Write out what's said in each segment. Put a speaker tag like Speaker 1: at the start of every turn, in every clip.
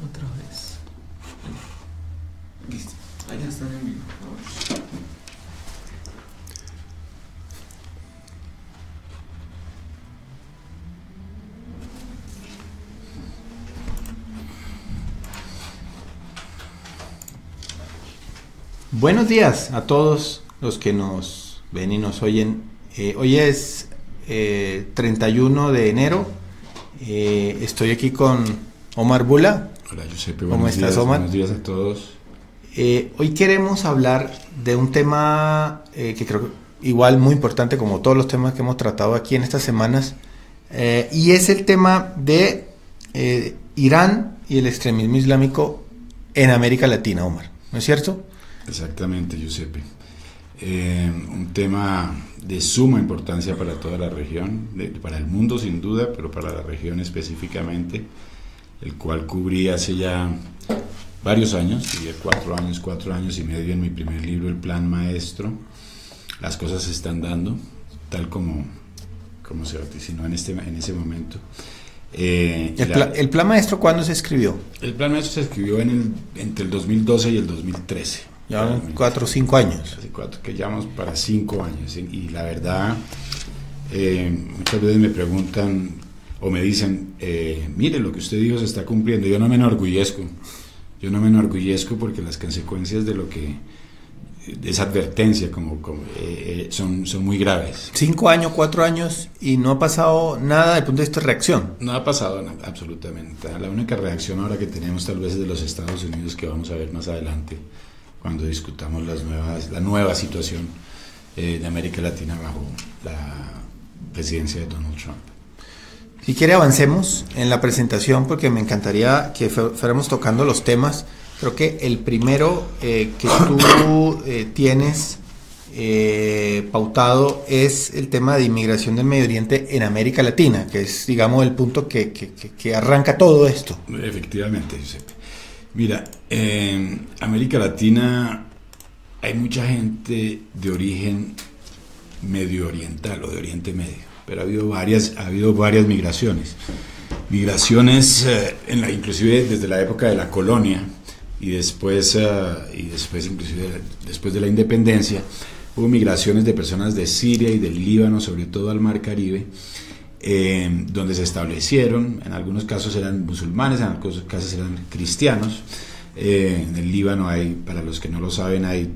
Speaker 1: Otra vez. Listo. Ahí ya están en vivo. Buenos días a todos los que nos ven y nos oyen. Hoy es 31 de enero. Estoy aquí con Omar Bula.
Speaker 2: Hola, Giuseppe.
Speaker 1: ¿Cómo estás, Omar?
Speaker 2: Buenos días a todos.
Speaker 1: Hoy queremos hablar de un tema que creo igual muy importante como todos los temas que hemos tratado aquí en estas semanas, y es el tema de Irán y el extremismo islámico en América Latina, Omar, ¿no es cierto?
Speaker 2: Exactamente, Giuseppe. Un tema de suma importancia para toda la región, para el mundo sin duda, pero para la región específicamente, el cual cubrí hace ya varios años, diría 4 años y medio en mi primer libro, El Plan Maestro. Las cosas se están dando tal como se vaticinó en ese momento.
Speaker 1: ¿El Plan Maestro cuándo se escribió?
Speaker 2: El Plan Maestro se escribió entre el 2012 y el 2013.
Speaker 1: Ya 4 o 5 años.
Speaker 2: Casi 4, que llevamos para 5 años. Y la verdad, muchas veces me preguntan o me dicen, mire, lo que usted dijo se está cumpliendo. Yo no me enorgullezco porque las consecuencias de esa advertencia son muy graves.
Speaker 1: 5 años, 4 años y no ha pasado nada desde el punto de vista de reacción.
Speaker 2: No ha pasado nada, absolutamente. La única reacción ahora que tenemos tal vez es de los Estados Unidos, que vamos a ver más adelante cuando discutamos la nueva situación de América Latina bajo la presidencia de Donald Trump.
Speaker 1: Si quiere avancemos en la presentación porque me encantaría que fuéramos tocando los temas. Creo que el primero que tú tienes pautado es el tema de inmigración del Medio Oriente en América Latina, que es, digamos, el punto que arranca todo esto.
Speaker 2: Efectivamente, Giuseppe. Mira, en América Latina hay mucha gente de origen medio oriental o de Oriente Medio, pero ha habido varias migraciones, inclusive desde la época de la colonia y después inclusive después de la independencia, hubo migraciones de personas de Siria y del Líbano, sobre todo al Mar Caribe, donde se establecieron. En algunos casos eran musulmanes, en algunos casos eran cristianos. En el Líbano para los que no lo saben, hay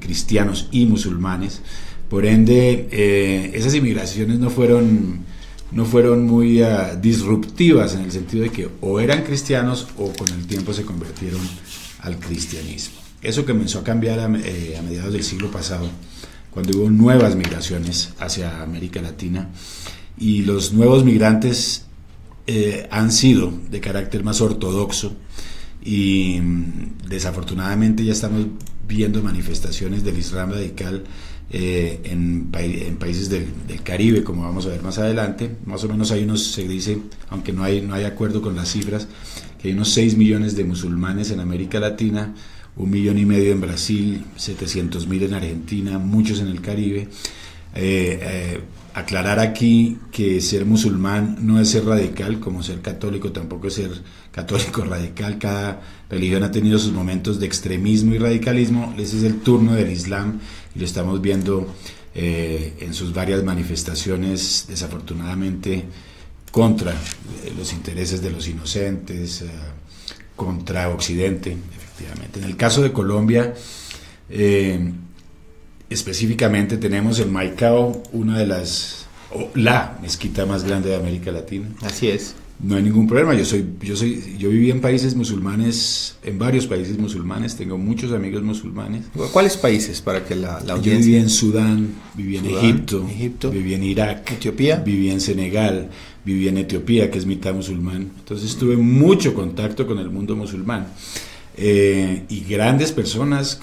Speaker 2: cristianos y musulmanes. Por ende, esas inmigraciones no fueron muy disruptivas, en el sentido de que o eran cristianos o con el tiempo se convirtieron al cristianismo. Eso comenzó a cambiar a mediados del siglo pasado, cuando hubo nuevas migraciones hacia América Latina, y los nuevos migrantes han sido de carácter más ortodoxo, y desafortunadamente ya estamos viendo manifestaciones del Islam radical en países del Caribe, como vamos a ver más adelante. Más o menos se dice, aunque no hay acuerdo con las cifras, que hay unos 6 millones de musulmanes en América Latina, 1,5 millones en Brasil, 700,000 en Argentina, muchos en el Caribe. Aclarar aquí que ser musulmán no es ser radical, como ser católico tampoco es ser católico radical. Cada religión ha tenido sus momentos de extremismo y radicalismo. Ese es el turno del Islam y lo estamos viendo en sus varias manifestaciones, desafortunadamente, contra los intereses de los inocentes, contra Occidente, efectivamente. En el caso de Colombia, específicamente tenemos en Maicao la mezquita más grande de América Latina.
Speaker 1: Así es.
Speaker 2: No hay ningún problema. Yo viví en países musulmanes, en varios países musulmanes, tengo muchos amigos musulmanes.
Speaker 1: ¿Cuáles países para que la audiencia?
Speaker 2: Yo viví en Sudán, viví en Egipto, viví en Irak,
Speaker 1: Etiopía,
Speaker 2: viví en Senegal, viví en Etiopía, que es mitad musulmán. Entonces tuve mucho contacto con el mundo musulmán. Y grandes personas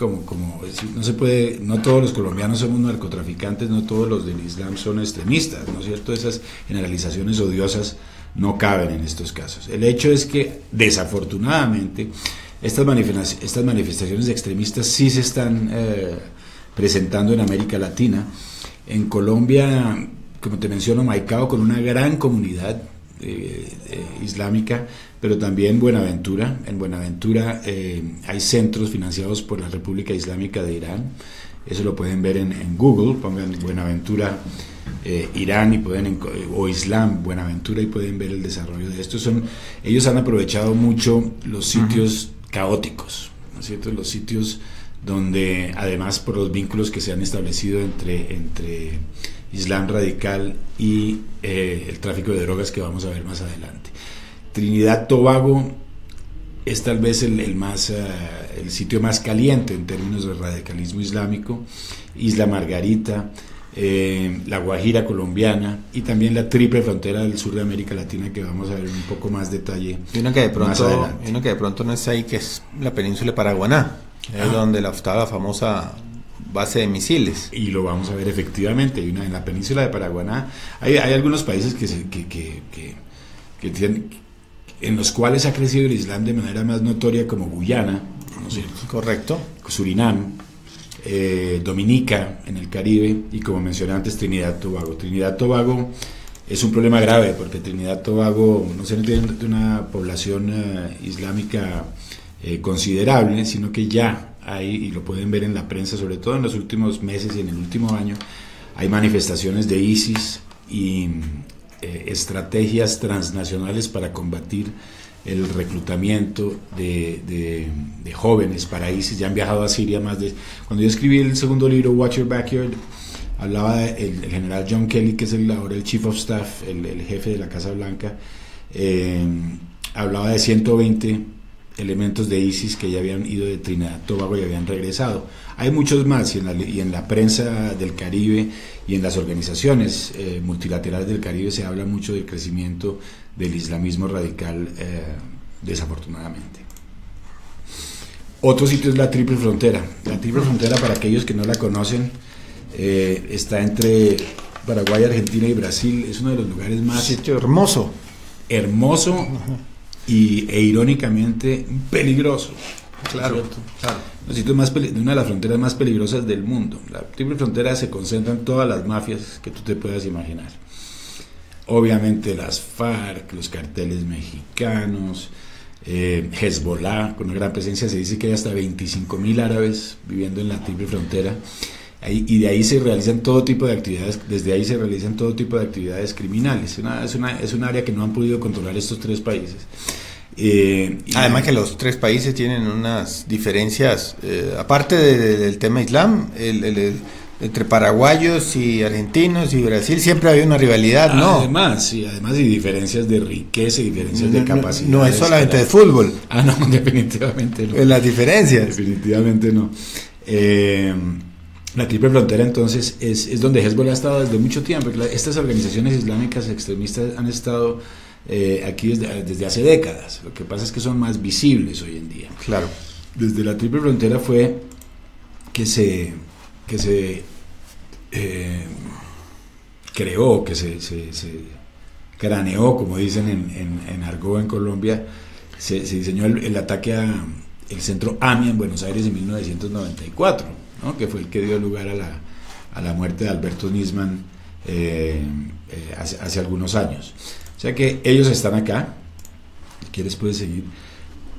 Speaker 2: no todos los colombianos somos narcotraficantes, no todos los del Islam son extremistas, ¿no es cierto? Esas generalizaciones odiosas no caben en estos casos. El hecho es que, desafortunadamente, estas manifestaciones extremistas sí se están presentando en América Latina. En Colombia, como te menciono, Maicao, con una gran comunidad islámica, pero también Buenaventura. En Buenaventura hay centros financiados por la República Islámica de Irán. Eso lo pueden ver en Google, pongan Buenaventura Irán y o Islam Buenaventura y pueden ver el desarrollo de esto. Ellos han aprovechado mucho los sitios caóticos, ¿no es cierto? Los sitios donde, además, por los vínculos que se han establecido entre Islam radical y el tráfico de drogas que vamos a ver más adelante. Trinidad Tobago es tal vez el sitio más caliente en términos de radicalismo islámico. Isla Margarita, la Guajira colombiana y también la triple frontera del sur de América Latina, que vamos a ver un poco más detalle más adelante.
Speaker 1: Y una que de pronto no está ahí, que es la península de Paraguaná, es donde está la famosa base de misiles.
Speaker 2: Y lo vamos a ver efectivamente. En la península de Paraguaná hay algunos países que tienen, en los cuales ha crecido el Islam de manera más notoria, como Guyana, ¿no es cierto?
Speaker 1: Correcto.
Speaker 2: Surinam, Dominica en el Caribe y, como mencioné antes, Trinidad Tobago. Trinidad Tobago es un problema grave porque Trinidad Tobago no se tiene una población islámica considerable, sino que ya hay, y lo pueden ver en la prensa, sobre todo en los últimos meses y en el último año, hay manifestaciones de ISIS y estrategias transnacionales para combatir el reclutamiento de jóvenes para ISIS. Ya han viajado a Siria Cuando yo escribí el segundo libro, Watch Your Backyard, hablaba el general John Kelly, que es ahora el Chief of Staff, el jefe de la Casa Blanca, hablaba de 120 elementos de ISIS que ya habían ido de Trinidad y Tobago y habían regresado. Hay muchos más, y en la prensa del Caribe y en las organizaciones multilaterales del Caribe se habla mucho del crecimiento del islamismo radical, desafortunadamente. Otro sitio es la Triple Frontera. La Triple Frontera, para aquellos que no la conocen, está entre Paraguay, Argentina y Brasil. Es uno de los lugares más...
Speaker 1: Sitio hermoso.
Speaker 2: Hermoso e irónicamente peligroso.
Speaker 1: Claro, claro.
Speaker 2: Una de las fronteras más peligrosas del mundo. La Triple Frontera se concentran todas las mafias que tú te puedas imaginar. Obviamente las FARC, los carteles mexicanos, Hezbollah, con una gran presencia. Se dice que hay hasta 25.000 árabes viviendo en la Triple Frontera. Y de ahí se realizan todo tipo de actividades, desde ahí se realizan todo tipo de actividades criminales. Es un área que no han podido controlar estos tres países.
Speaker 1: Además que los tres países tienen unas diferencias, aparte del tema islam, entre paraguayos y argentinos y Brasil siempre hay una rivalidad, ¿no?
Speaker 2: Además, y diferencias de riqueza y diferencias de capacidad.
Speaker 1: No es solamente de fútbol.
Speaker 2: No, definitivamente no.
Speaker 1: Las diferencias.
Speaker 2: Definitivamente no. La Triple Frontera, entonces, es donde Hezbollah ha estado desde mucho tiempo. Estas organizaciones islámicas extremistas han estado aquí desde hace décadas. Lo que pasa es que son más visibles hoy en día.
Speaker 1: Claro.
Speaker 2: Desde la Triple Frontera fue que se creó, que se craneó, como dicen en argot en Colombia, se diseñó el ataque el centro AMIA en Buenos Aires en 1994, ¿no? Que fue el que dio lugar a la muerte de Alberto Nisman hace algunos años. O sea que ellos están acá, si quieres puedes seguir,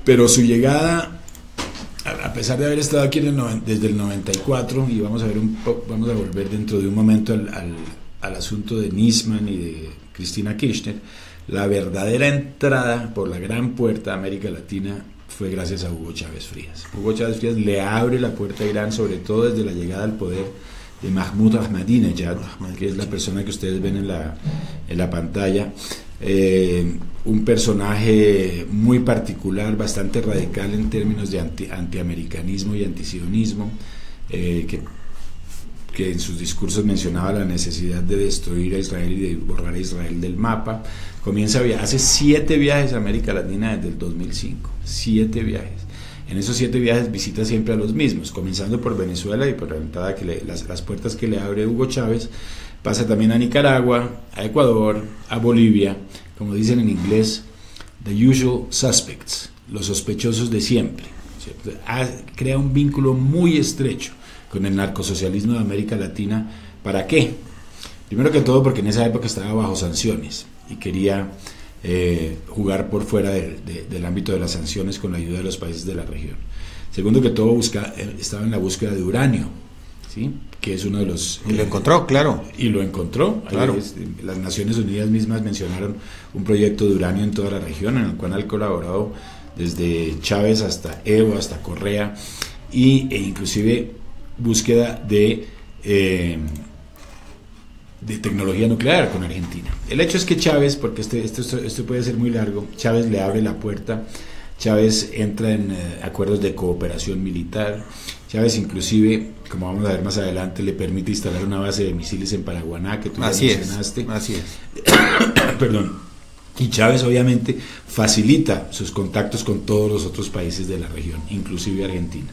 Speaker 2: pero su llegada, a pesar de haber estado aquí desde el 94, y vamos a volver dentro de un momento al asunto de Nisman y de Cristina Kirchner, la verdadera entrada por la gran puerta a América Latina fue gracias a Hugo Chávez Frías. Hugo Chávez Frías le abre la puerta a Irán, sobre todo desde la llegada al poder de Mahmoud Ahmadinejad, que es la persona que ustedes ven en la pantalla. Un personaje muy particular, bastante radical en términos de antiamericanismo y antisionismo, que en sus discursos mencionaba la necesidad de destruir a Israel y de borrar a Israel del mapa. Hace 7 viajes a América Latina desde el 2005, 7 viajes. En esos 7 viajes visita siempre a los mismos, comenzando por Venezuela y por la entrada las puertas que le abre Hugo Chávez. Pasa también a Nicaragua, a Ecuador, a Bolivia, como dicen en inglés, the usual suspects, los sospechosos de siempre, ¿cierto? Crea un vínculo muy estrecho con el narcosocialismo de América Latina. ¿Para qué? Primero que todo porque en esa época estaba bajo sanciones y quería jugar por fuera del ámbito de las sanciones con la ayuda de los países de la región. Segundo que todo, estaba en la búsqueda de uranio, ¿sí? Que es uno de los...
Speaker 1: Y lo encontró, claro.
Speaker 2: Y lo encontró.
Speaker 1: Claro.
Speaker 2: Las Naciones Unidas mismas mencionaron un proyecto de uranio en toda la región, en el cual han colaborado desde Chávez hasta Evo, hasta Correa, e inclusive búsqueda de tecnología nuclear con Argentina. El hecho es que Chávez, porque esto puede ser muy largo, Chávez le abre la puerta, Chávez entra en acuerdos de cooperación militar, Chávez inclusive, como vamos a ver más adelante, le permite instalar una base de misiles en Paraguaná, que tú ya mencionaste.
Speaker 1: Así es.
Speaker 2: Perdón. Y Chávez obviamente facilita sus contactos con todos los otros países de la región, inclusive Argentina.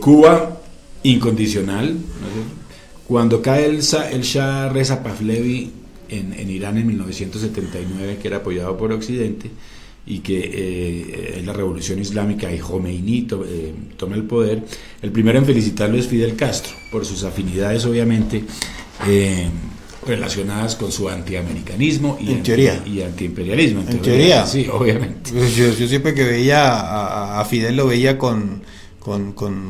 Speaker 2: Cuba, incondicional, ¿no? Cuando cae el Shah Reza Pahlavi en Irán en 1979, que era apoyado por Occidente, y que es la revolución islámica y Khomeini toma el poder, el primero en felicitarlo es Fidel Castro, por sus afinidades obviamente relacionadas con su antiamericanismo y antiimperialismo.
Speaker 1: En teoría.
Speaker 2: Sí, obviamente.
Speaker 1: Yo siempre que veía a Fidel lo veía con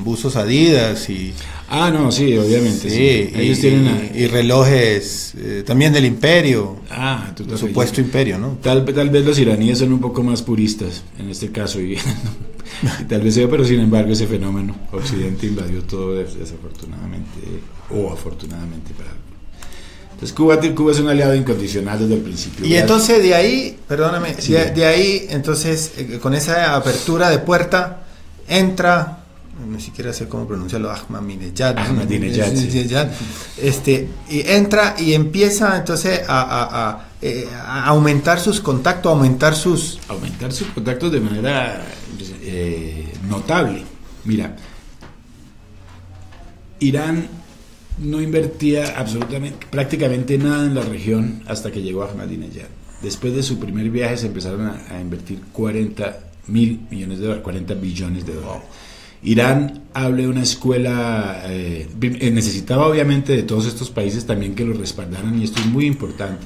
Speaker 1: buzos Adidas y...
Speaker 2: Ah, no, sí, obviamente. Sí.
Speaker 1: Ellos tienen y relojes también del imperio.
Speaker 2: El
Speaker 1: supuesto imperio, ¿no?
Speaker 2: Tal vez los iraníes son un poco más puristas en este caso y tal vez sea, pero sin embargo ese fenómeno Occidente invadió todo desafortunadamente o afortunadamente para algunos. Entonces Cuba es un aliado incondicional desde el principio.
Speaker 1: Y entonces de ahí, perdóname, sí, de ahí entonces con esa apertura de puerta entra, ni siquiera sé cómo pronunciarlo, Ahmadinejad, y entra y empieza entonces a aumentar sus contactos, aumentar sus
Speaker 2: contactos de manera notable. Mira, Irán no invertía prácticamente nada en la región hasta que llegó Ahmadinejad. Después de su primer viaje se empezaron a invertir 40 billones de dólares. Irán abre una escuela, necesitaba obviamente de todos estos países también que lo respaldaran, y esto es muy importante,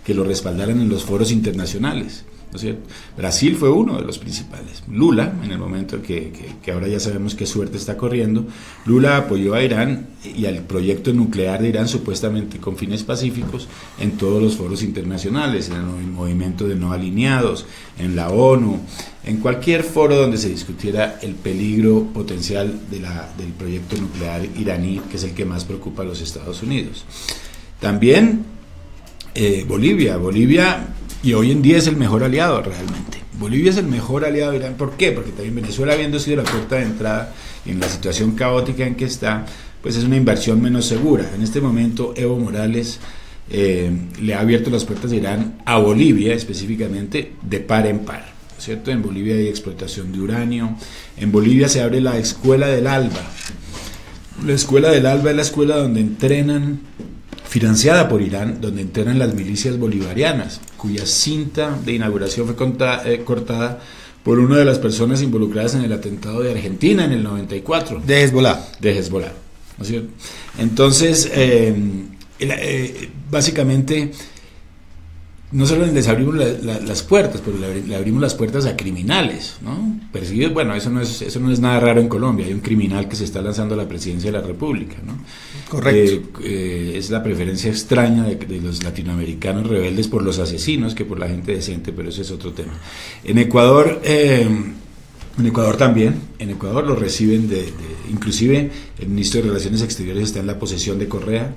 Speaker 2: que lo respaldaran en los foros internacionales, ¿no es cierto? Brasil fue uno de los principales. Lula, en el momento que ahora ya sabemos qué suerte está corriendo, Lula apoyó a Irán y al proyecto nuclear de Irán, supuestamente con fines pacíficos, en todos los foros internacionales, en el movimiento de no alineados, en la ONU, en cualquier foro donde se discutiera el peligro potencial del proyecto nuclear iraní, que es el que más preocupa a los Estados Unidos. También Bolivia, y hoy en día es el mejor aliado realmente. Bolivia es el mejor aliado de Irán. ¿Por qué? Porque también Venezuela, habiendo sido la puerta de entrada y en la situación caótica en que está, pues es una inversión menos segura. En este momento Evo Morales le ha abierto las puertas de Irán a Bolivia específicamente de par en par, ¿cierto? En Bolivia hay explotación de uranio. En Bolivia se abre la Escuela del Alba. La Escuela del Alba es la escuela donde entrenan, financiada por Irán, donde entrenan las milicias bolivarianas, cuya cinta de inauguración fue cortada por una de las personas involucradas en el atentado de Argentina en el 94.
Speaker 1: De Hezbollah,
Speaker 2: ¿no es cierto? Entonces, básicamente, no solo les abrimos las puertas, pero le abrimos las puertas a criminales, ¿no? Perseguidos. Bueno, eso no es nada raro en Colombia. Hay un criminal que se está lanzando a la presidencia de la República, ¿no?
Speaker 1: Correcto.
Speaker 2: Es la preferencia extraña de los latinoamericanos rebeldes por los asesinos que por la gente decente, pero eso es otro tema. En Ecuador también, en Ecuador lo reciben inclusive el ministro de Relaciones Exteriores está en la posesión de Correa.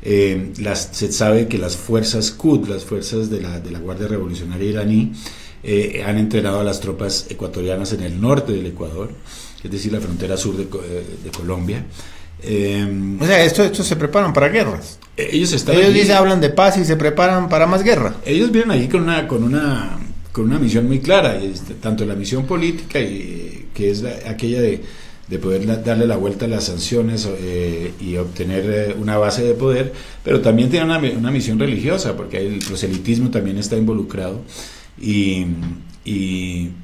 Speaker 2: Se sabe que las fuerzas Quds, las fuerzas de la Guardia Revolucionaria iraní, han entrenado a las tropas ecuatorianas en el norte del Ecuador, es decir, la frontera sur de Colombia.
Speaker 1: O sea, estos se preparan para guerras.
Speaker 2: Ellos
Speaker 1: hablan de paz y se preparan para más guerra.
Speaker 2: Ellos vienen allí con una misión muy clara, tanto la misión política que es aquella de poder darle la vuelta a las sanciones y obtener una base de poder, pero también tiene una misión religiosa, porque el proselitismo también está involucrado y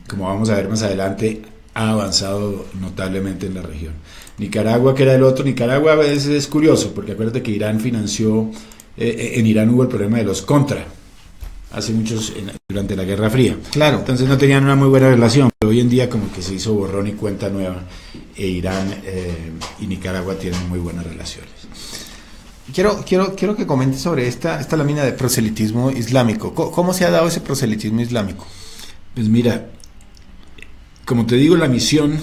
Speaker 2: como vamos a ver más adelante, ha avanzado notablemente en la región. Nicaragua, que era el otro, Nicaragua a veces es curioso, porque acuérdate que Irán financió, en Irán hubo el problema de los Contra, durante la Guerra Fría.
Speaker 1: Claro.
Speaker 2: Entonces no tenían una muy buena relación, pero hoy en día como que se hizo borrón y cuenta nueva, e Irán y Nicaragua tienen muy buenas relaciones.
Speaker 1: Quiero que comentes sobre esta lámina de proselitismo islámico. ¿Cómo se ha dado ese proselitismo islámico?
Speaker 2: Pues mira, como te digo, la misión,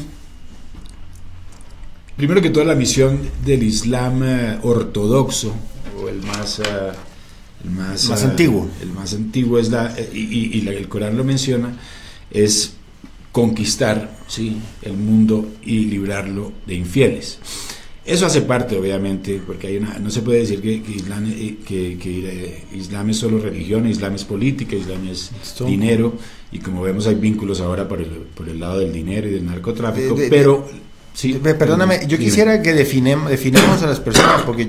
Speaker 2: primero que todo, la misión del Islam ortodoxo, o el más
Speaker 1: antiguo.
Speaker 2: El más antiguo es el Corán lo menciona, es conquistar, ¿sí?, el mundo y librarlo de infieles. Eso hace parte, obviamente, porque no se puede decir que Islam es solo religión, Islam es política, Islam es dinero, y como vemos hay vínculos ahora por el lado del dinero y del narcotráfico, pero... Sí,
Speaker 1: perdóname, yo quisiera que definamos a las personas, porque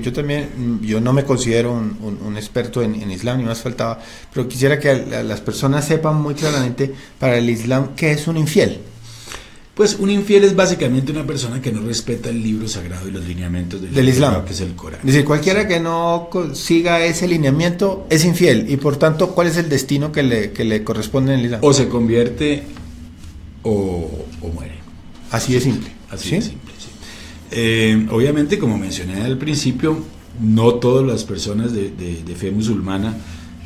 Speaker 1: yo no me considero un experto en Islam, ni más faltaba, pero quisiera que las personas sepan muy claramente para el Islam qué es un infiel.
Speaker 2: Pues un infiel es básicamente una persona que no respeta el libro sagrado y los lineamientos del
Speaker 1: Islam,
Speaker 2: que es el Corán.
Speaker 1: Es decir, cualquiera que no siga ese lineamiento es infiel, y por tanto, ¿cuál es el destino que le corresponde en el Islam?
Speaker 2: O se convierte o muere.
Speaker 1: Así de simple.
Speaker 2: Así
Speaker 1: ¿sí?
Speaker 2: de simple, sí. Obviamente, como mencioné al principio, no todas las personas de fe musulmana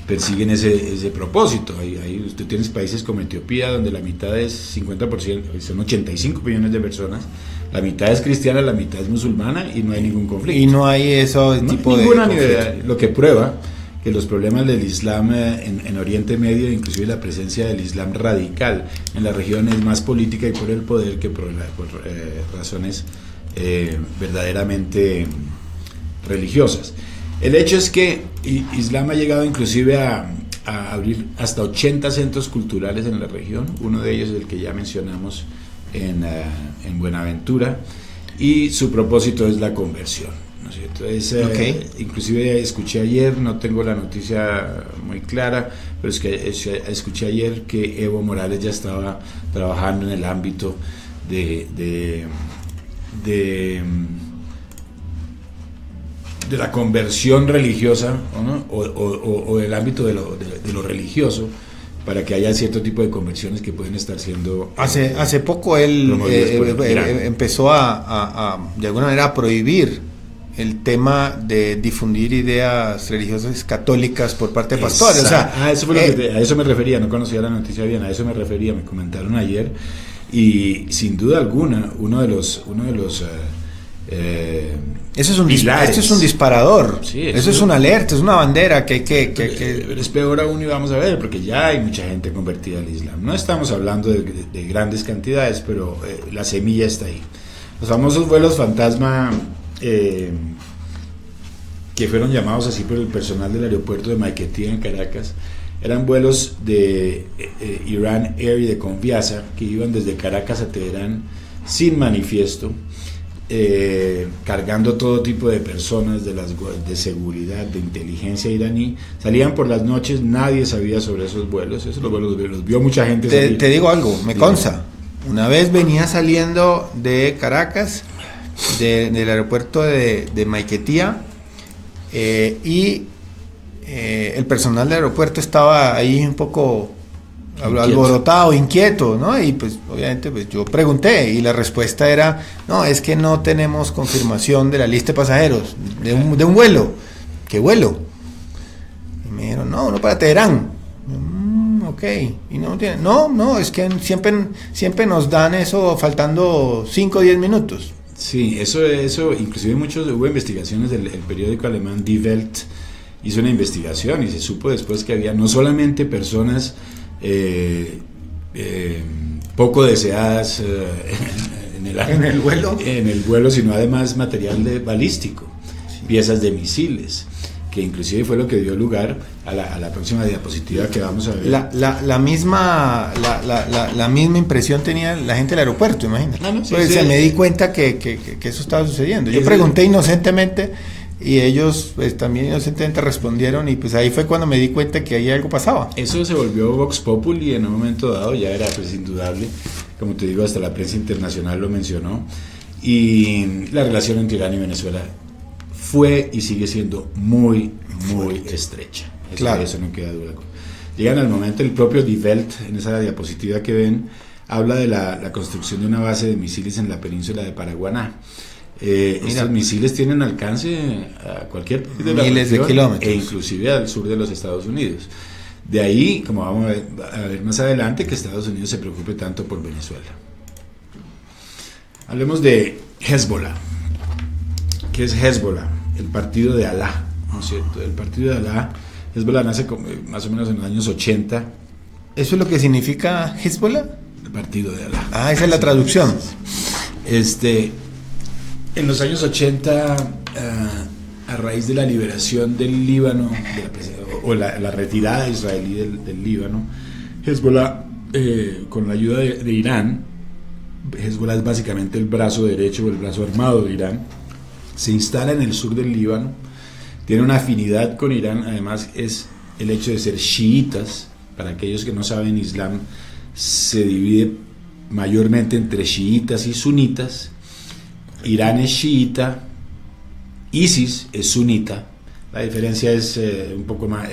Speaker 2: persiguen ese propósito. Usted tiene países como Etiopía, donde la mitad es 50%, son 85 millones de personas, la mitad es cristiana, la mitad es musulmana, y no hay ningún conflicto.
Speaker 1: Y no hay eso tipo de conflicto.
Speaker 2: Lo que prueba que los problemas del Islam en Oriente Medio, inclusive la presencia del Islam radical en la región, es más política y por el poder que por razones verdaderamente religiosas. El hecho es que Islam ha llegado inclusive a abrir hasta 80 centros culturales en la región. Uno de ellos es el que ya mencionamos en Buenaventura, y su propósito es la conversión, ¿no es cierto? Inclusive escuché ayer, no tengo la noticia muy clara, pero es que escuché ayer que Evo Morales ya estaba trabajando en el ámbito de la conversión religiosa, ¿no? o del ámbito de lo religioso, para que haya cierto tipo de conversiones que pueden estar siendo...
Speaker 1: Hace poco él empezó a de alguna manera a prohibir el tema de difundir ideas religiosas católicas por parte de pastores. O sea,
Speaker 2: a eso me refería, no conocía la noticia bien, a eso me refería, me comentaron ayer, y sin duda alguna uno de los
Speaker 1: eso es un disparador,
Speaker 2: sí,
Speaker 1: eso es una alerta, es una bandera que
Speaker 2: es peor aún, y vamos a ver, porque ya hay mucha gente convertida al Islam. No estamos hablando de grandes cantidades, pero la semilla está ahí. Los famosos vuelos fantasma, que fueron llamados así por el personal del aeropuerto de Maiquetía en Caracas, eran vuelos de Iran Air y de Conviasa, que iban desde Caracas a Teherán sin manifiesto, cargando todo tipo de personas de seguridad, de inteligencia iraní. Salían por las noches, nadie sabía sobre esos vuelos. Esos los vio mucha gente salir.
Speaker 1: Te digo algo, me consta. Una vez venía saliendo de Caracas, del aeropuerto de Maiquetía, y el personal del aeropuerto estaba ahí un poco alborotado, inquieto, ¿no? Y pues obviamente pues yo pregunté, y la respuesta era: no, es que no tenemos confirmación de la lista de pasajeros de un vuelo. ¿Qué vuelo? Y me dijeron: no, uno para Teherán. Ok, y no tiene, no, es que siempre nos dan eso faltando 5 o 10 minutos.
Speaker 2: Sí, eso, inclusive hubo investigaciones del periódico alemán Die Welt, hizo una investigación y se supo después que había no solamente personas poco deseadas en el vuelo, sino además material balístico, sí, piezas de misiles, que inclusive fue lo que dio lugar a la próxima diapositiva que vamos a ver.
Speaker 1: La misma impresión tenía la gente del aeropuerto, imagínate. Me di cuenta que eso estaba sucediendo. Yo pregunté inocentemente, y ellos pues también inocentemente respondieron, y pues ahí fue cuando me di cuenta que ahí algo pasaba.
Speaker 2: Eso se volvió Vox Populi en un momento dado, ya era pues indudable, como te digo, hasta la prensa internacional lo mencionó, y la relación entre Irán y Venezuela fue y sigue siendo muy estrecha. Claro. Eso no queda duda. llegan al momento. El propio Die Welt, en esa diapositiva que ven, habla de la construcción de una base de misiles en la península de Paraguaná. Estos misiles tienen alcance a cualquier parte de la
Speaker 1: miles de kilómetros,
Speaker 2: e inclusive al sur de los Estados Unidos. De ahí, como vamos a ver más adelante, que Estados Unidos se preocupe tanto por Venezuela. Hablemos de Hezbollah. ¿Qué es Hezbollah? El partido de Alá, ¿no es cierto? El partido de Alá. Hezbollah nace más o menos en los años 80.
Speaker 1: ¿Eso es lo que significa Hezbollah?
Speaker 2: El partido de Alá.
Speaker 1: Ah, esa es la traducción.
Speaker 2: En los años 80, a raíz de la liberación del Líbano, o la retirada israelí del Líbano, Hezbollah, con la ayuda de Irán, Hezbollah es básicamente el brazo derecho o el brazo armado de Irán, se instala en el sur del Líbano, tiene una afinidad con Irán. Además es el hecho de ser chiitas. Para aquellos que no saben, Islam se divide mayormente entre chiitas y sunitas. Irán es chiita, ISIS es sunita. La diferencia es un poco más,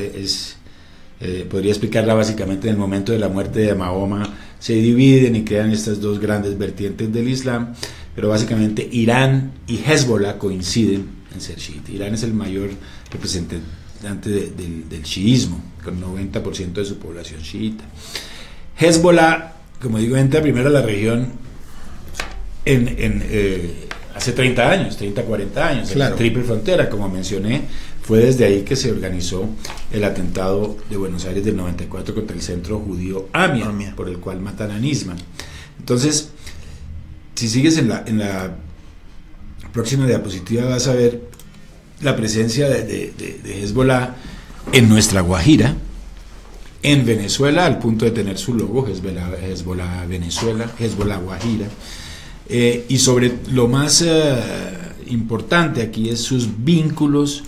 Speaker 2: podría explicarla básicamente en el momento de la muerte de Mahoma. Se dividen y crean estas dos grandes vertientes del Islam, pero básicamente Irán y Hezbollah coinciden en ser chiita. Irán es el mayor representante del chiismo, con 90% de su población chiita. Hezbollah, como digo, entra primero a la región hace 30 años, 40 años, claro. En la Triple Frontera, como mencioné, fue desde ahí que se organizó el atentado de Buenos Aires del 94 contra el centro judío AMIA, por el cual matan a Nisman. Entonces, si sigues en la próxima diapositiva, vas a ver la presencia de Hezbollah en nuestra Guajira, en Venezuela, al punto de tener su logo, Hezbollah Venezuela, Hezbollah Guajira. Y sobre lo más importante aquí es sus vínculos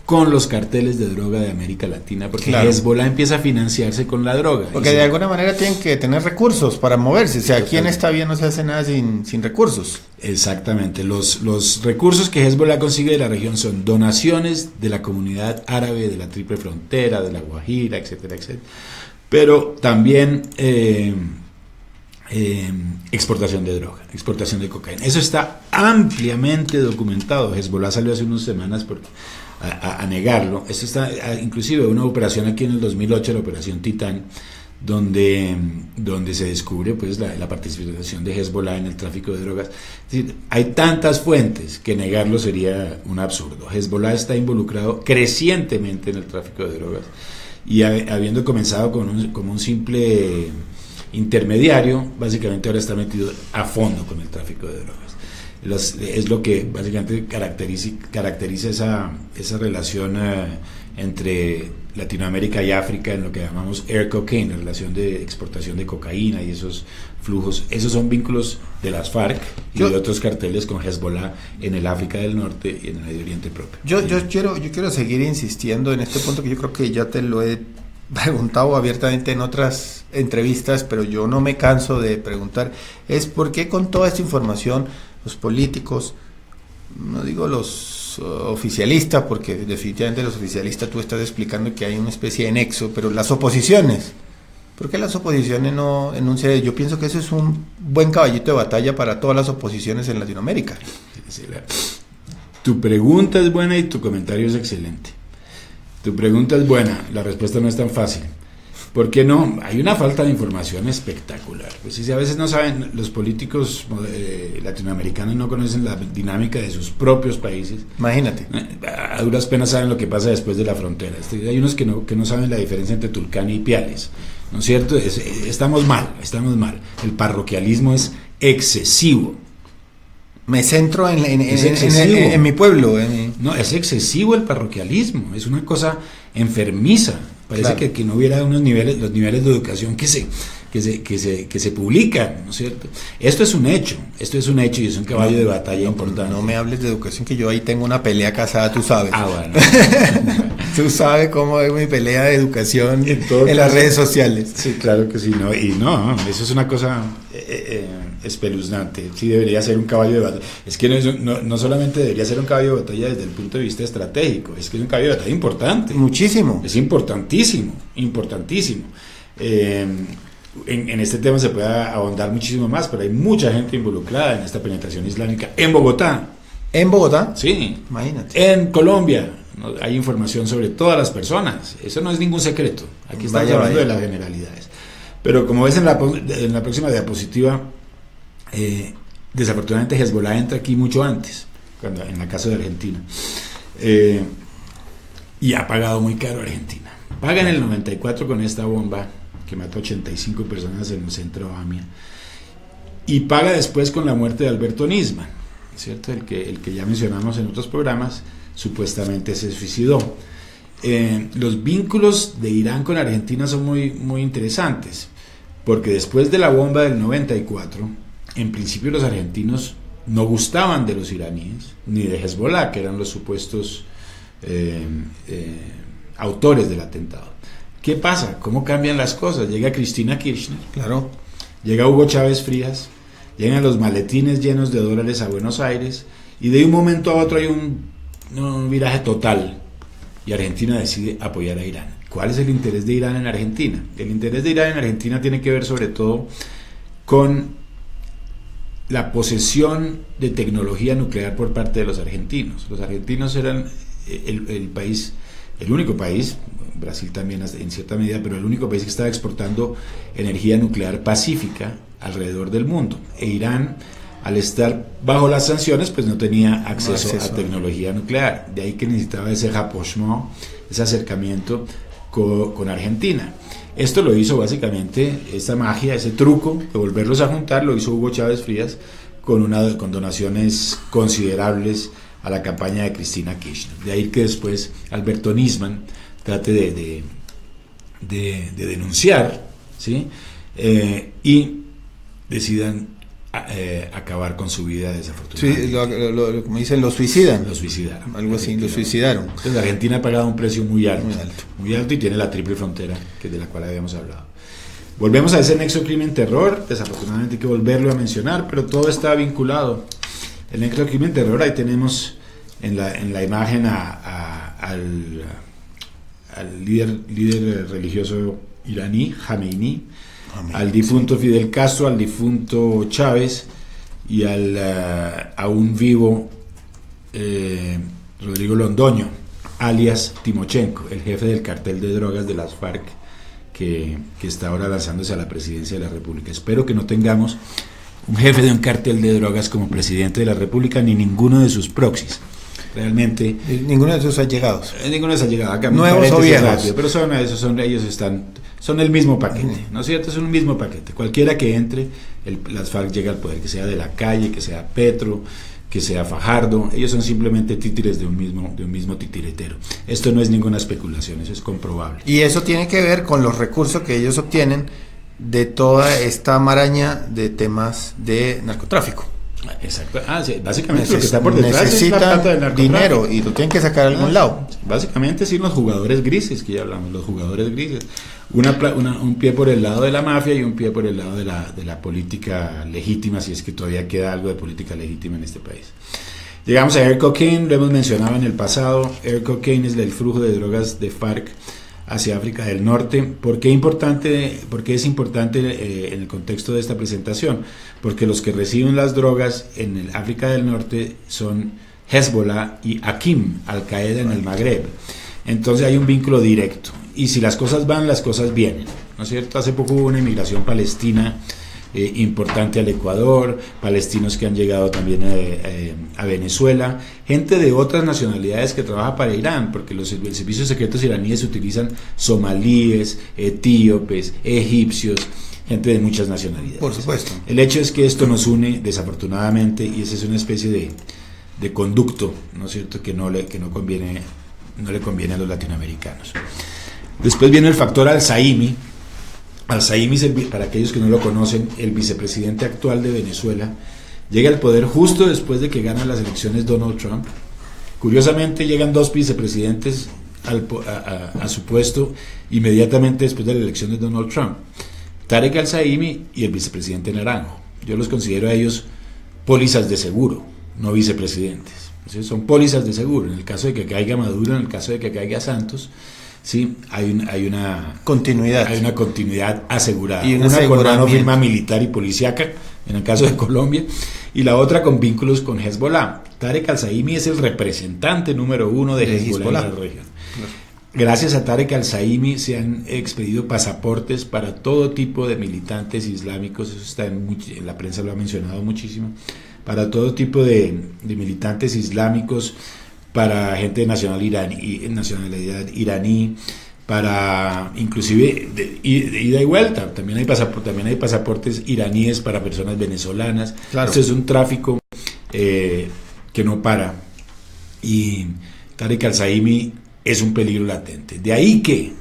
Speaker 2: con los carteles de droga de América Latina, porque claro, Hezbollah empieza a financiarse con la droga.
Speaker 1: Porque de alguna manera tienen que tener recursos para moverse. O sea, aquí en esta vía no se hace nada sin recursos.
Speaker 2: Exactamente. Los recursos que Hezbollah consigue de la región son donaciones de la comunidad árabe de la Triple Frontera, de la Guajira, etcétera, etcétera. Pero también exportación de droga, exportación de cocaína. Eso está ampliamente documentado. Hezbollah salió hace unas semanas a negarlo. Esto está, inclusive una operación aquí en el 2008, la operación Titán, donde se descubre pues la participación de Hezbollah en el tráfico de drogas. Es decir, hay tantas fuentes que negarlo sería un absurdo. Hezbollah está involucrado crecientemente en el tráfico de drogas, y habiendo comenzado como un simple intermediario, básicamente ahora está metido a fondo con el tráfico de drogas. Es lo que básicamente caracteriza esa relación entre Latinoamérica y África, en lo que llamamos air cocaine, la relación de exportación de cocaína y esos flujos. Esos son vínculos de las FARC y de otros carteles con Hezbollah en el África del Norte y en el Medio Oriente propio.
Speaker 1: Yo quiero seguir insistiendo en este punto, que yo creo que ya te lo he preguntado abiertamente en otras entrevistas, pero yo no me canso de preguntar, es por qué con toda esta información los políticos, no digo los oficialistas, porque definitivamente los oficialistas tú estás explicando que hay una especie de nexo, pero las oposiciones, ¿por qué las oposiciones no enuncian? Yo pienso que eso es un buen caballito de batalla para todas las oposiciones en Latinoamérica.
Speaker 2: Tu pregunta es buena y tu comentario es excelente. Tu pregunta es buena, la respuesta no es tan fácil. ¿Por qué no? Hay una falta de información espectacular. Pues si a veces no saben, los políticos latinoamericanos no conocen la dinámica de sus propios países.
Speaker 1: Imagínate.
Speaker 2: A duras penas saben lo que pasa después de la frontera. Hay unos que no saben la diferencia entre Tulcán y Piales, ¿no es cierto? Estamos mal. El parroquialismo es excesivo.
Speaker 1: Me centro en mi pueblo.
Speaker 2: No, es excesivo el parroquialismo, es una cosa enfermiza. Parece claro que no hubiera los niveles de educación que que se publican, ¿no es cierto? Esto es un hecho y es un caballo de batalla importante.
Speaker 1: No me hables de educación, que yo ahí tengo una pelea casada, tú sabes.
Speaker 2: Bueno.
Speaker 1: Tú sabes cómo es mi pelea de educación en las redes sociales.
Speaker 2: Sí, claro que sí, eso es una cosa espeluznante. Sí, debería ser un caballo de batalla. Es que no solamente debería ser un caballo de batalla desde el punto de vista estratégico, es que es un caballo de batalla importante.
Speaker 1: Muchísimo.
Speaker 2: Es importantísimo. En este tema se puede ahondar muchísimo más, pero hay mucha gente involucrada en esta penetración islámica en Bogotá.
Speaker 1: ¿En Bogotá?
Speaker 2: Sí.
Speaker 1: Imagínate.
Speaker 2: En Colombia hay información sobre todas las personas. Eso no es ningún secreto. Aquí estamos hablando de las generalidades. Pero como ves en la próxima diapositiva, desafortunadamente Hezbollah entra aquí mucho antes, en el caso de Argentina. Y ha pagado muy caro Argentina. Paga en el 94 con esta bomba que mató 85 personas en el centro de Bamia, y paga después con la muerte de Alberto Nisman, ¿cierto? El que ya mencionamos en otros programas, supuestamente se suicidó. Los vínculos de Irán con Argentina son muy, muy interesantes, porque después de la bomba del 94, en principio los argentinos no gustaban de los iraníes, ni de Hezbollah, que eran los supuestos autores del atentado. ¿Qué pasa? ¿Cómo cambian las cosas? Llega Cristina Kirchner,
Speaker 1: claro,
Speaker 2: llega Hugo Chávez Frías, llegan los maletines llenos de dólares a Buenos Aires, y de un momento a otro hay un viraje total, y Argentina decide apoyar a Irán. ¿Cuál es el interés de Irán en Argentina? El interés de Irán en Argentina tiene que ver sobre todo con la posesión de tecnología nuclear por parte de los argentinos. Los argentinos eran el único país, Brasil también en cierta medida, pero el único país que estaba exportando energía nuclear pacífica alrededor del mundo. E Irán, al estar bajo las sanciones, pues no tenía acceso a tecnología nuclear. De ahí que necesitaba ese rapprochement, ese acercamiento con Argentina. Esto lo hizo básicamente, esta magia, ese truco de volverlos a juntar, lo hizo Hugo Chávez Frías con donaciones considerables a la campaña de Cristina Kirchner. De ahí que después Alberto Nisman trate de denunciar, ¿sí? Y decidan acabar con su vida desafortunadamente.
Speaker 1: Sí, como dicen, lo suicidan.
Speaker 2: Lo suicidaron.
Speaker 1: Algo así, lo suicidaron.
Speaker 2: Entonces la Argentina ha pagado un precio muy alto y tiene la triple frontera, que es de la cual habíamos hablado. Volvemos a ese nexo crimen-terror, desafortunadamente hay que volverlo a mencionar, pero todo está vinculado. El nexo crimen-terror, ahí tenemos en la imagen al líder religioso iraní, Jamenei, al difunto Fidel Castro, al difunto Chávez y a un vivo Rodrigo Londoño, alias Timochenko, el jefe del cartel de drogas de las FARC, que está ahora lanzándose a la presidencia de la República. Espero que no tengamos un jefe de un cartel de drogas como presidente de la República, ni ninguno de sus proxies. Realmente
Speaker 1: ninguno de sus allegados.
Speaker 2: Ninguno de sus allegados. Acá,
Speaker 1: nuevos o viejos.
Speaker 2: Rápido, pero son el mismo paquete, ¿no es cierto? Es un mismo paquete. Cualquiera que entre, las FARC llega al poder, que sea de la calle, que sea Petro, que sea Fajardo. Ellos son simplemente títeres de un mismo titiretero. Esto no es ninguna especulación, eso es comprobable.
Speaker 1: Y eso tiene que ver con los recursos que ellos obtienen de toda esta maraña de temas de narcotráfico.
Speaker 2: Exacto. Sí, básicamente lo que está por detrás es la plata del narcotráfico.
Speaker 1: Dinero y lo tienen que sacar de algún lado.
Speaker 2: Básicamente sí, los jugadores grises, que ya hablamos, los jugadores grises. Un pie por el lado de la mafia y un pie por el lado de la política legítima, si es que todavía queda algo de política legítima en este país. Llegamos a Air Cocaine, lo hemos mencionado en el pasado. Air Cocaine es el flujo de drogas de FARC hacia África del Norte. ¿Por qué es importante en el contexto de esta presentación? Porque los que reciben las drogas en el África del Norte son Hezbollah y Akim, Al-Qaeda en el Magreb. Entonces hay un vínculo directo. Y si las cosas van, las cosas vienen, ¿no es cierto? Hace poco hubo una inmigración palestina importante al Ecuador, palestinos que han llegado también a Venezuela, gente de otras nacionalidades que trabaja para Irán, porque los servicios secretos iraníes utilizan somalíes, etíopes, egipcios, gente de muchas nacionalidades.
Speaker 1: Por supuesto.
Speaker 2: El hecho es que esto nos une desafortunadamente, y esa es una especie de conducto, ¿no es cierto?, que no le conviene a los latinoamericanos. Después viene el factor Al-Zaimi, Al-Saimi, para aquellos que no lo conocen, el vicepresidente actual de Venezuela, llega al poder justo después de que gana las elecciones Donald Trump. Curiosamente llegan dos vicepresidentes a su puesto inmediatamente después de la elección de Donald Trump, Tarek Al-Saimi y el vicepresidente Naranjo. Yo los considero a ellos pólizas de seguro, no vicepresidentes. Entonces, son pólizas de seguro. En el caso de que caiga Maduro, en el caso de que caiga Santos, sí, hay una
Speaker 1: continuidad.
Speaker 2: Hay una continuidad asegurada.
Speaker 1: Y
Speaker 2: una con una firma militar y policíaca, en el caso de Colombia, y la otra con vínculos con Hezbollah. Tarek Al-Saimi es el representante número 1 de Hezbollah en la región. Gracias a Tarek Al-Saimi se han expedido pasaportes para todo tipo de militantes islámicos, eso está en la prensa lo ha mencionado muchísimo, para todo tipo de militantes islámicos, para gente de nacionalidad iraní, para inclusive de ida y vuelta. También hay pasaportes iraníes para personas venezolanas.
Speaker 1: Claro.
Speaker 2: Esto es un tráfico que no para. Y Tarek Al-Saimi es un peligro latente. De ahí que,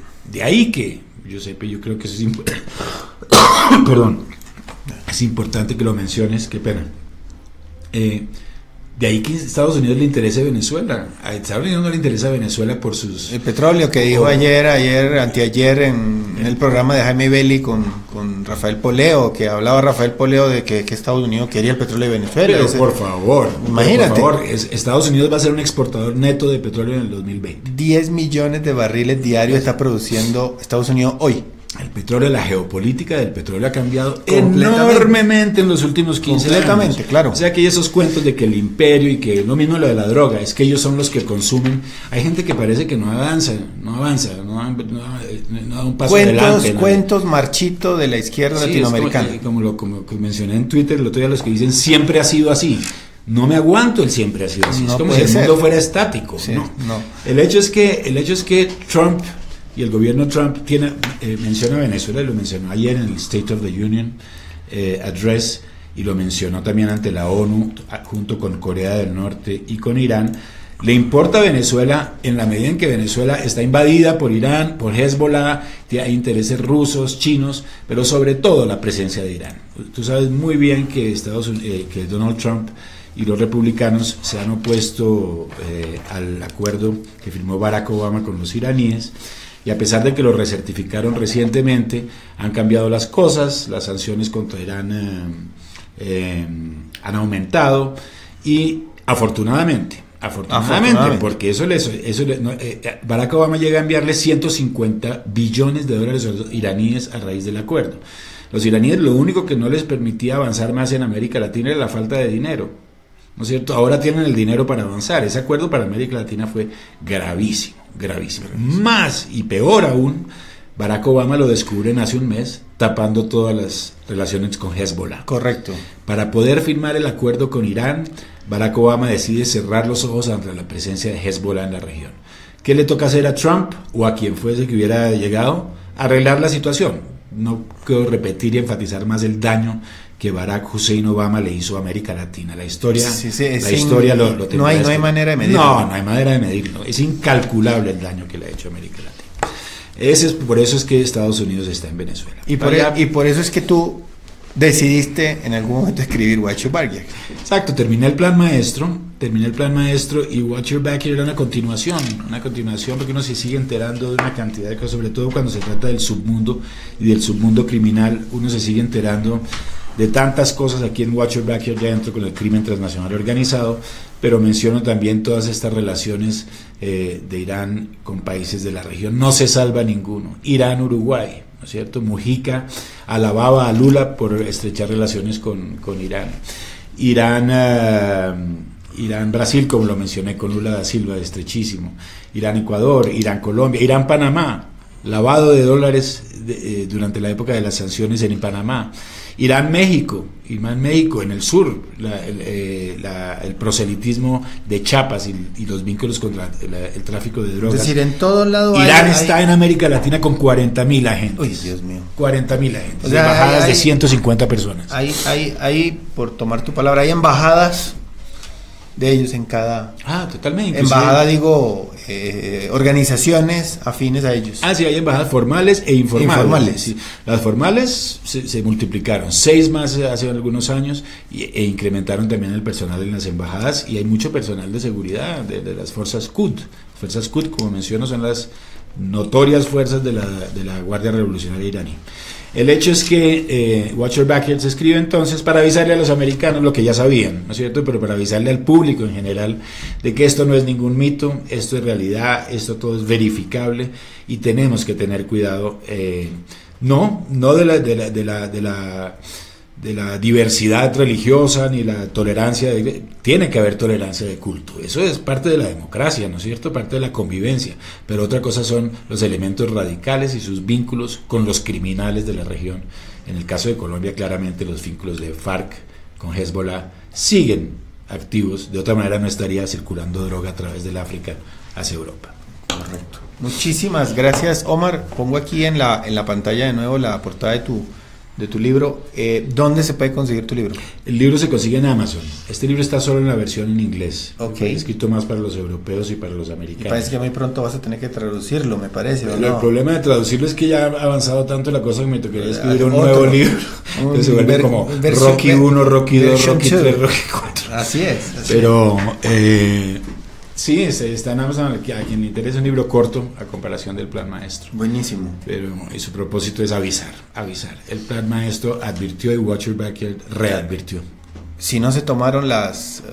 Speaker 2: Giuseppe, yo creo que eso es perdón, es importante que lo menciones, qué pena. De ahí que a Estados Unidos le interesa Venezuela. A Estados Unidos no le interesa Venezuela por sus...
Speaker 1: El petróleo que dijo anteayer en el programa de Jaime Belli con Rafael Poleo, que hablaba Rafael Poleo de que Estados Unidos quería el petróleo de Venezuela.
Speaker 2: Pero por favor,
Speaker 1: imagínate.
Speaker 2: Por favor, Estados Unidos va a ser un exportador neto de petróleo en el 2020.
Speaker 1: 10 millones de barriles diarios está produciendo Estados Unidos hoy.
Speaker 2: El petróleo, la geopolítica del petróleo ha cambiado enormemente en los últimos 15 años.
Speaker 1: Completamente, claro.
Speaker 2: O sea que hay esos cuentos de que el imperio y que lo mismo lo de la droga, es que ellos son los que consumen. Hay gente que parece que no avanza, no da un paso adelante.
Speaker 1: Cuentos marchito de la izquierda latinoamericana.
Speaker 2: Como mencioné en Twitter el otro día, los que dicen siempre ha sido así. No me aguanto el siempre ha sido así.
Speaker 1: No
Speaker 2: es como si el mundo fuera estático.
Speaker 1: Sí,
Speaker 2: no.
Speaker 1: No.
Speaker 2: El hecho es que Trump y el gobierno Trump menciona a Venezuela, y lo mencionó ayer en el State of the Union Address, y lo mencionó también ante la ONU junto con Corea del Norte y con Irán. Le importa a Venezuela en la medida en que Venezuela está invadida por Irán, por Hezbollah, hay intereses rusos, chinos, pero sobre todo la presencia de Irán. Tú sabes muy bien que que Donald Trump y los republicanos se han opuesto al acuerdo que firmó Barack Obama con los iraníes. Y a pesar de que lo recertificaron recientemente, han cambiado las cosas, las sanciones contra Irán han aumentado y afortunadamente, porque Barack Obama llega a enviarle 150 billones de dólares a los iraníes a raíz del acuerdo. Los iraníes lo único que no les permitía avanzar más en América Latina era la falta de dinero, ¿no es cierto? Ahora tienen el dinero para avanzar. Ese acuerdo para América Latina fue gravísimo. Más y peor aún, Barack Obama lo descubren hace un mes, tapando todas las relaciones con Hezbollah.
Speaker 1: Correcto.
Speaker 2: Para poder firmar el acuerdo con Irán, Barack Obama decide cerrar los ojos ante la presencia de Hezbollah en la región. ¿Qué le toca hacer a Trump o a quien fuese que hubiera llegado? Arreglar la situación. No quiero repetir y enfatizar más el daño que Barack Hussein Obama le hizo a América Latina. La historia, lo
Speaker 1: no hay manera de medirlo.
Speaker 2: No hay manera de medirlo. Es incalculable el daño que le ha hecho a América Latina. Por eso es que Estados Unidos está en Venezuela.
Speaker 1: Y por eso es que tú decidiste en algún momento escribir Watch Your Back.
Speaker 2: Exacto, terminé el plan maestro y Watch Your Back era una continuación porque uno se sigue enterando de una cantidad de cosas, sobre todo cuando se trata del submundo y del submundo criminal, uno se sigue enterando de tantas cosas. Aquí en Watch Your Back ya entro con el crimen transnacional organizado, pero menciono también todas estas relaciones de Irán con países de la región. No se salva ninguno. Irán, Uruguay, ¿no es cierto? Mujica alababa a Lula por estrechar relaciones con Irán. Irán, Brasil, como lo mencioné con Lula da Silva, estrechísimo. Irán, Ecuador, Irán, Colombia, Irán, Panamá, lavado de dólares durante la época de las sanciones en Panamá. Irán, México, en el sur, el proselitismo de Chiapas y los vínculos contra el tráfico de drogas.
Speaker 1: Es decir, en todos lados
Speaker 2: Irán está en América Latina con 40.000 agentes.
Speaker 1: Uy, Dios mío.
Speaker 2: 40.000 agentes.
Speaker 1: O sea,
Speaker 2: embajadas de 150 personas.
Speaker 1: Hay, por tomar tu palabra, hay embajadas de ellos en cada
Speaker 2: totalmente.
Speaker 1: embajada, digo, organizaciones afines a ellos.
Speaker 2: Sí, hay embajadas formales e informales. Sí. Las formales se multiplicaron, 6 más hace algunos años, e incrementaron también el personal en las embajadas, y hay mucho personal de seguridad de las fuerzas Quds. Fuerzas Quds, como menciono, son las notorias fuerzas de la Guardia Revolucionaria iraní. El hecho es que Watch Your Backyard se escribe entonces para avisarle a los americanos lo que ya sabían, ¿no es cierto? Pero para avisarle al público en general de que esto no es ningún mito, esto es realidad, esto todo es verificable, y tenemos que tener cuidado, no de la diversidad religiosa ni la tolerancia, tiene que haber tolerancia de culto, eso es parte de la democracia, ¿no es cierto?, parte de la convivencia, pero otra cosa son los elementos radicales y sus vínculos con los criminales de la región. En el caso de Colombia, claramente los vínculos de FARC con Hezbollah siguen activos, de otra manera no estaría circulando droga a través del África hacia Europa.
Speaker 1: Correcto. Muchísimas gracias, Omar. Pongo aquí en la pantalla de nuevo la portada de tu libro. ¿Dónde se puede conseguir tu libro? El
Speaker 2: libro se consigue en Amazon. Este libro está solo en la versión en inglés.
Speaker 1: Okay.
Speaker 2: Escrito más para los europeos y para los americanos.
Speaker 1: Y parece que muy pronto vas a tener que traducirlo, me parece.
Speaker 2: El problema de traducirlo es que ya ha avanzado tanto la cosa que me tocaría escribir un nuevo libro. Entonces se vuelve como Rocky 1, Rocky 2, Rocky 3, Rocky 4.
Speaker 1: Así es.
Speaker 2: Pero sí, está en Amazon. A quien le interesa un libro corto a comparación del Plan Maestro.
Speaker 1: Buenísimo.
Speaker 2: Pero su propósito es avisar. El Plan Maestro advirtió y Watch Your Backyard readvirtió.
Speaker 1: Si no se tomaron las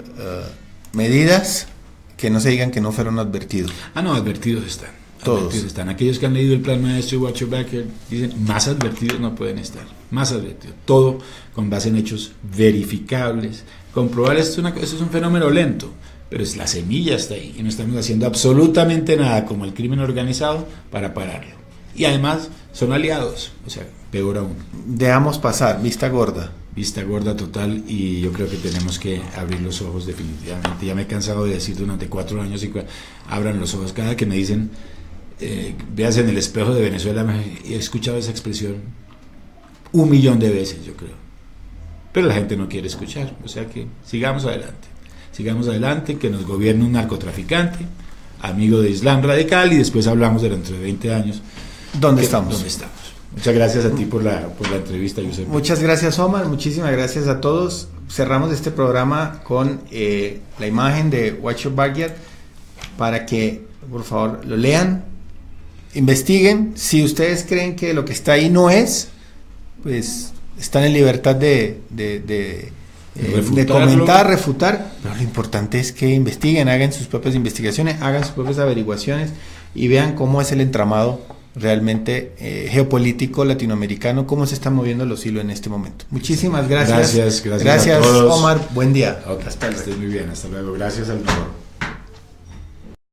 Speaker 1: medidas, que no se digan que no fueron advertidos.
Speaker 2: No, advertidos están.
Speaker 1: Todos.
Speaker 2: Advertidos están. Aquellos que han leído el Plan Maestro y Watch Your Backyard dicen, más advertidos no pueden estar. Más advertidos. Todo con base en hechos verificables, comprobables. Esto es un fenómeno lento, pero la semilla está ahí y no estamos haciendo absolutamente nada como el crimen organizado para pararlo. Y además son aliados, o sea, peor aún.
Speaker 1: Dejamos pasar, vista gorda.
Speaker 2: Vista gorda total, y yo creo que tenemos que abrir los ojos definitivamente. Ya me he cansado de decir durante 4 años, abran los ojos. Cada que me dicen, veas en el espejo de Venezuela, he escuchado esa expresión 1.000.000 de veces, yo creo. Pero la gente no quiere escuchar, o sea que sigamos adelante, que nos gobierne un narcotraficante, amigo de Islam radical, y después hablamos de dentro de 20 años.
Speaker 1: ¿Dónde estamos?
Speaker 2: Muchas gracias a ti por la entrevista, Josep.
Speaker 1: Muchas gracias, Omar. Muchísimas gracias a todos. Cerramos este programa con la imagen de Watch Your Backyard para que, por favor, lo lean, investiguen. Si ustedes creen que lo que está ahí no es, pues están en libertad de comentar, refutar, pero lo importante es que investiguen, hagan sus propias investigaciones, hagan sus propias averiguaciones y vean cómo es el entramado realmente geopolítico latinoamericano, cómo se están moviendo los hilos en este momento. Muchísimas gracias.
Speaker 2: Gracias
Speaker 1: a todos. Omar, buen día.
Speaker 2: Hasta luego. Estés muy bien, hasta luego. Gracias al nuevo.